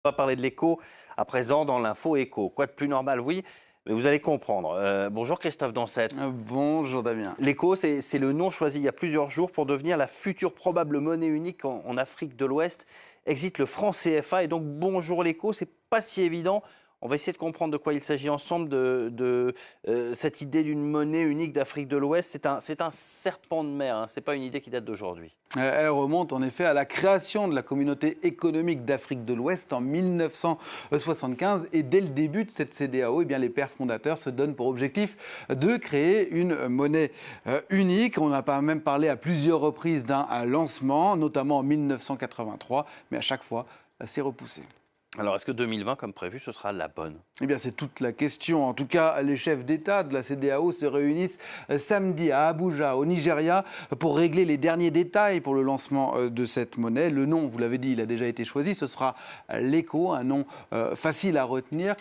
On va parler de l'écho à présent dans l'info écho. Quoi de plus normal, oui, mais vous allez comprendre. Bonjour Christophe Dansette. Bonjour Damien. L'écho, c'est le nom choisi il y a plusieurs jours pour devenir la future probable monnaie unique en Afrique de l'Ouest. Existe le franc CFA et donc bonjour l'écho, c'est pas si évident. On va essayer de comprendre de quoi il s'agit ensemble de cette idée d'une monnaie unique d'Afrique de l'Ouest. C'est un serpent de mer, hein. Ce n'est pas une idée qui date d'aujourd'hui. Elle remonte en effet à la création de la communauté économique d'Afrique de l'Ouest en 1975 et dès le début de cette CEDEAO, les pères fondateurs se donnent pour objectif de créer une monnaie unique. On a même parlé à plusieurs reprises d'un lancement, notamment en 1983, mais à chaque fois, c'est repoussé. Alors, est-ce que 2020, comme prévu, ce sera la bonne ? C'est toute la question. En tout cas, les chefs d'État de la CEDEAO se réunissent samedi à Abuja, au Nigeria, pour régler les derniers détails pour le lancement de cette monnaie. Le nom, vous l'avez dit, il a déjà été choisi. Ce sera l'écho, un nom facile à retenir,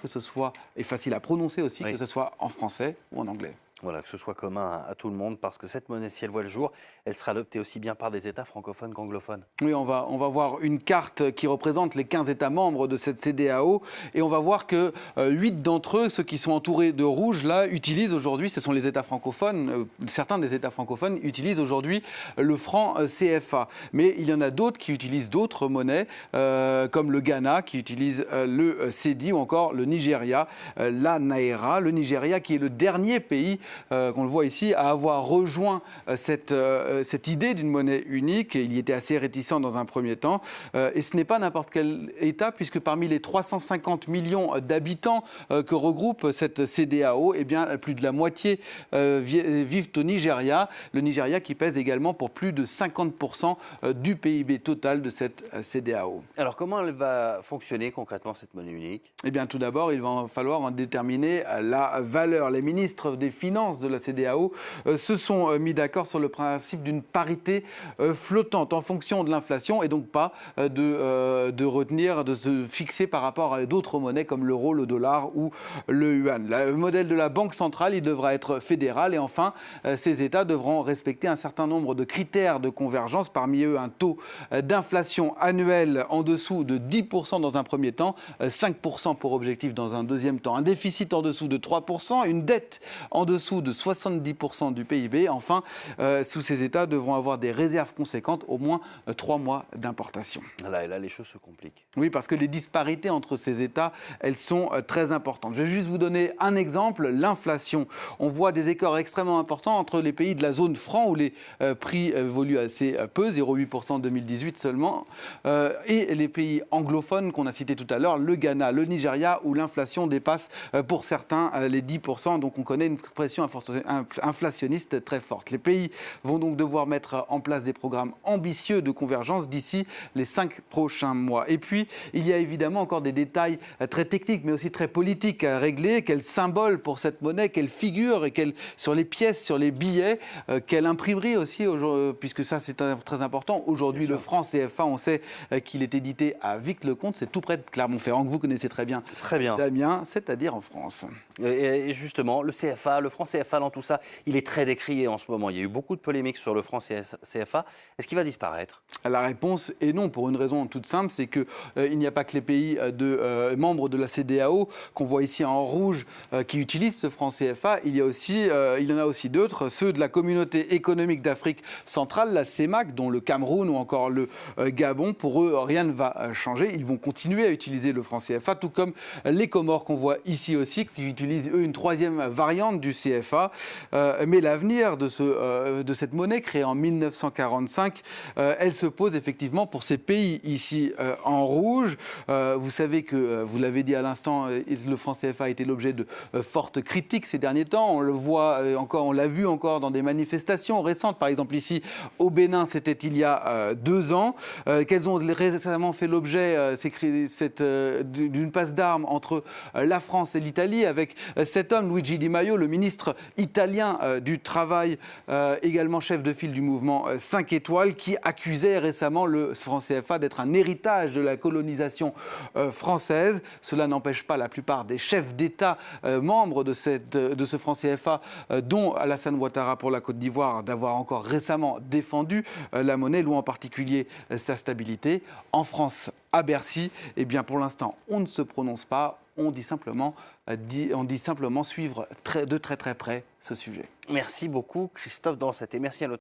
et facile à prononcer aussi, oui. Que ce soit en français ou en anglais. Voilà, que ce soit commun à tout le monde, parce que cette monnaie, si elle voit le jour, elle sera adoptée aussi bien par des États francophones qu'anglophones. Oui, on va voir une carte qui représente les 15 États membres de cette CEDEAO, et on va voir que 8 d'entre eux, ceux qui sont entourés de rouge, là, utilisent aujourd'hui, ce sont les États francophones, certains des États francophones utilisent aujourd'hui le franc CFA. Mais il y en a d'autres qui utilisent d'autres monnaies, comme le Ghana, qui utilise le cedi, ou encore le Nigeria, la Naira. Le Nigeria qui est le dernier pays qu'on le voit ici, à avoir rejoint cette idée d'une monnaie unique. Il y était assez réticent dans un premier temps. Et ce n'est pas n'importe quel État, puisque parmi les 350 millions d'habitants que regroupe cette CEDEAO, plus de la moitié vivent au Nigeria. Le Nigeria qui pèse également pour plus de 50% du PIB total de cette CEDEAO. Alors comment elle va fonctionner concrètement, cette monnaie unique ? Tout d'abord, il va falloir en déterminer la valeur. Les ministres des Finances de la CEDEAO se sont mis d'accord sur le principe d'une parité flottante en fonction de l'inflation et donc pas de se fixer par rapport à d'autres monnaies comme l'euro, le dollar ou le yuan. Le modèle de la Banque centrale, il devra être fédéral et enfin, ces États devront respecter un certain nombre de critères de convergence, parmi eux un taux d'inflation annuel en dessous de 10% dans un premier temps, 5% pour objectif dans un deuxième temps, un déficit en dessous de 3%, une dette en dessous de 70% du PIB. Enfin, tous ces États devront avoir des réserves conséquentes, au moins 3 mois d'importation. Et là, les choses se compliquent. Oui, parce que les disparités entre ces États, elles sont très importantes. Je vais juste vous donner un exemple, l'inflation. On voit des écarts extrêmement importants entre les pays de la zone franc, où les prix évoluent assez peu, 0,8% en 2018 seulement, et les pays anglophones qu'on a cités tout à l'heure, le Ghana, le Nigeria, où l'inflation dépasse pour certains les 10%. Donc on connaît une pression inflationniste très forte. Les pays vont donc devoir mettre en place des programmes ambitieux de convergence d'ici les 5 prochains mois. Et puis, il y a évidemment encore des détails très techniques, mais aussi très politiques à régler. Quel symbole pour cette monnaie, quelle figure, et sur les pièces, sur les billets, quelle imprimerie aussi, puisque ça c'est très important. Aujourd'hui, le franc CFA, on sait qu'il est édité à Vic-le-Comte, c'est tout près de Clermont-Ferrand, que vous connaissez très bien. Très bien. Damien, c'est-à-dire en France. Et justement, le CFA, le franc CFA dans tout ça, il est très décrié en ce moment. Il y a eu beaucoup de polémiques sur le franc CFA. Est-ce qu'il va disparaître ? La réponse est non, pour une raison toute simple, c'est qu'il n'y a pas que les pays membres de la CEDEAO, qu'on voit ici en rouge, qui utilisent ce franc CFA. Il y en a aussi d'autres, ceux de la communauté économique d'Afrique centrale, la CEMAC, dont le Cameroun ou encore le Gabon. Pour eux, rien ne va changer. Ils vont continuer à utiliser le franc CFA, tout comme les Comores qu'on voit ici aussi, qui utilisent eux une troisième variante du CFA. Mais l'avenir de cette monnaie créée en 1945, elle se pose effectivement pour ces pays ici en rouge. Vous savez que, vous l'avez dit à l'instant, le franc CFA a été l'objet de fortes critiques ces derniers temps. On le voit encore, on l'a vu encore dans des manifestations récentes. Par exemple ici au Bénin, c'était il y a 2 ans, qu'elles ont récemment fait l'objet d'une passe d'armes entre la France et l'Italie avec cet homme, Luigi Di Maio, le ministre italien du Travail, également chef de file du mouvement 5 étoiles, qui accusait récemment le franc CFA d'être un héritage de la colonisation française. Cela n'empêche pas la plupart des chefs d'État membres de ce franc CFA, dont Alassane Ouattara pour la Côte d'Ivoire, d'avoir encore récemment défendu la monnaie, louant en particulier sa stabilité. En France à Bercy. Eh bien, pour l'instant, on ne se prononce pas. On dit simplement suivre de très très près ce sujet. Merci beaucoup Christophe Dansette et merci à notre